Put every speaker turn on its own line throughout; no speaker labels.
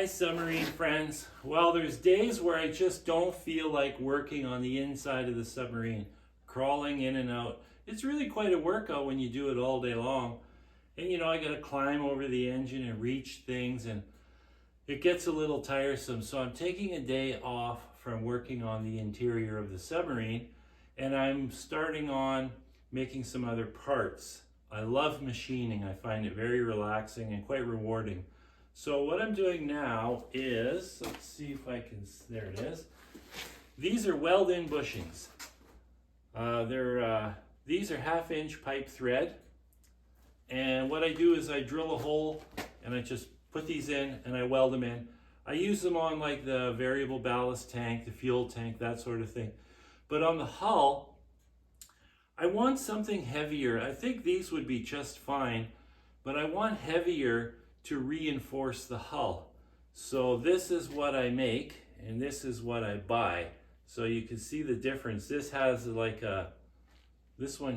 Hi submarine friends. Well, there's days where I just don't feel like working on the inside of the submarine, crawling in and out. It's really quite a workout when you do it all day long. And I gotta climb over the engine and reach things, and it gets a little tiresome. So I'm taking a day off from working on the interior of the submarine, and I'm starting on making some other parts. I love machining. I find it very relaxing and quite rewarding. So what I'm doing now is, let's see if I can, there it is. These are weld-in bushings. These are 1/2-inch pipe thread. And what I do is I drill a hole and I just put these in and I weld them in. I use them on like the variable ballast tank, the fuel tank, that sort of thing. But on the hull, I want something heavier. I think these would be just fine, but I want heavier to reinforce the hull. So this is what I make and this is what I buy. So you can see the difference. This one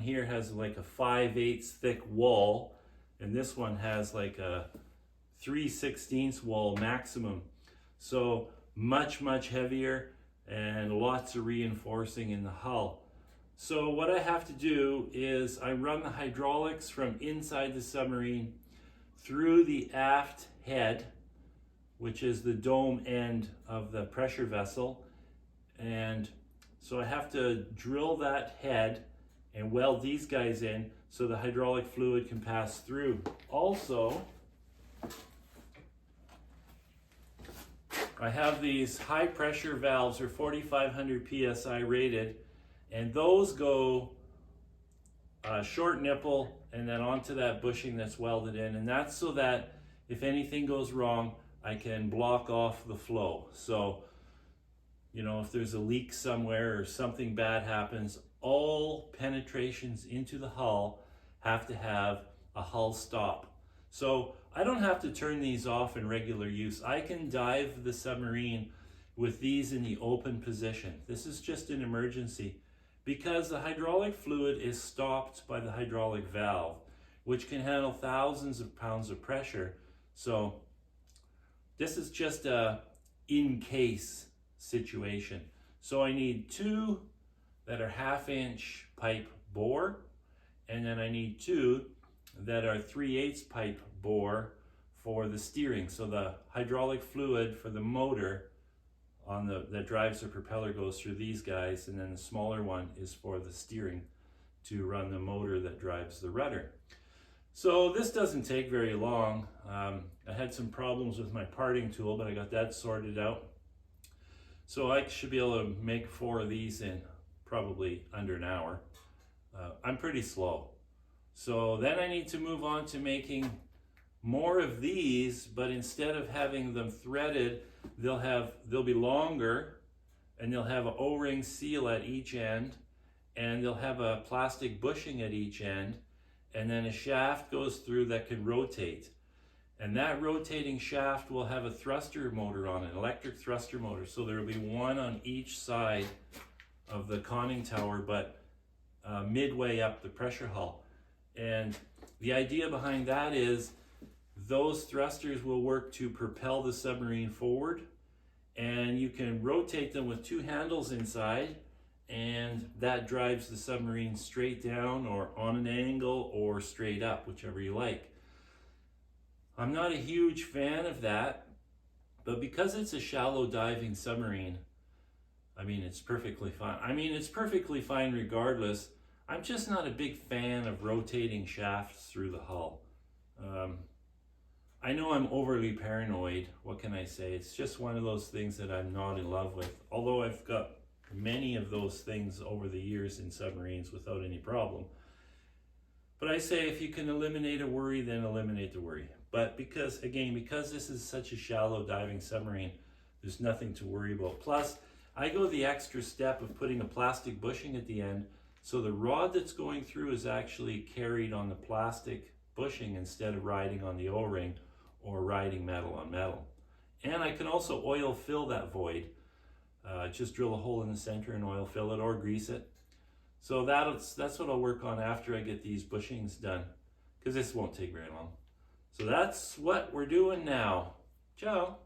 here has like a 5/8 thick wall, and this one has like a 3/16 wall maximum. So much heavier and lots of reinforcing in the hull. So what I have to do is I run the hydraulics from inside the submarine through the aft head, which is the dome end of the pressure vessel. And so I have to drill that head and weld these guys in so the hydraulic fluid can pass through. Also, I have these high pressure valves, or 4,500 PSI rated, and those go short nipple and then onto that bushing that's welded in, and that's so that if anything goes wrong, I can block off the flow. So, if there's a leak somewhere or something bad happens, all penetrations into the hull have to have a hull stop. So I don't have to turn these off in regular use. I can dive the submarine with these in the open position. This is just an emergency, because the hydraulic fluid is stopped by the hydraulic valve, which can handle thousands of pounds of pressure. So this is just a in case situation. So I need two that are 1/2-inch pipe bore, and then I need two that are 3/8 pipe bore for the steering. So the hydraulic fluid for the motor that drives the propeller goes through these guys, and then the smaller one is for the steering to run the motor that drives the rudder. So this doesn't take very long. I had some problems with my parting tool, but I got that sorted out. So I should be able to make 4 of these in probably under an hour. I'm pretty slow. So then I need to move on to making more of these, but instead of having them threaded, they'll be longer, and they'll have an O-ring seal at each end, and they'll have a plastic bushing at each end, and then a shaft goes through that can rotate. And that rotating shaft will have a thruster motor on it, electric thruster motor. So there will be one on each side of the conning tower, but midway up the pressure hull. And the idea behind that is those thrusters will work to propel the submarine forward, and you can rotate them with 2 handles inside, and that drives the submarine straight down or on an angle or straight up, whichever you like. I'm not a huge fan of that, but because it's a shallow diving submarine, it's perfectly fine. It's perfectly fine regardless. I'm just not a big fan of rotating shafts through the hull. I know I'm overly paranoid. What can I say? It's just one of those things that I'm not in love with. Although I've got many of those things over the years in submarines without any problem. But I say if you can eliminate a worry, then eliminate the worry. But because this is such a shallow diving submarine, there's nothing to worry about. Plus, I go the extra step of putting a plastic bushing at the end, so the rod that's going through is actually carried on the plastic bushing instead of riding on the O-ring or riding metal on metal. And I can also oil fill that void. Just drill a hole in the center and oil fill it or grease it. So that's what I'll work on after I get these bushings done, because this won't take very long. So that's what we're doing now. Ciao.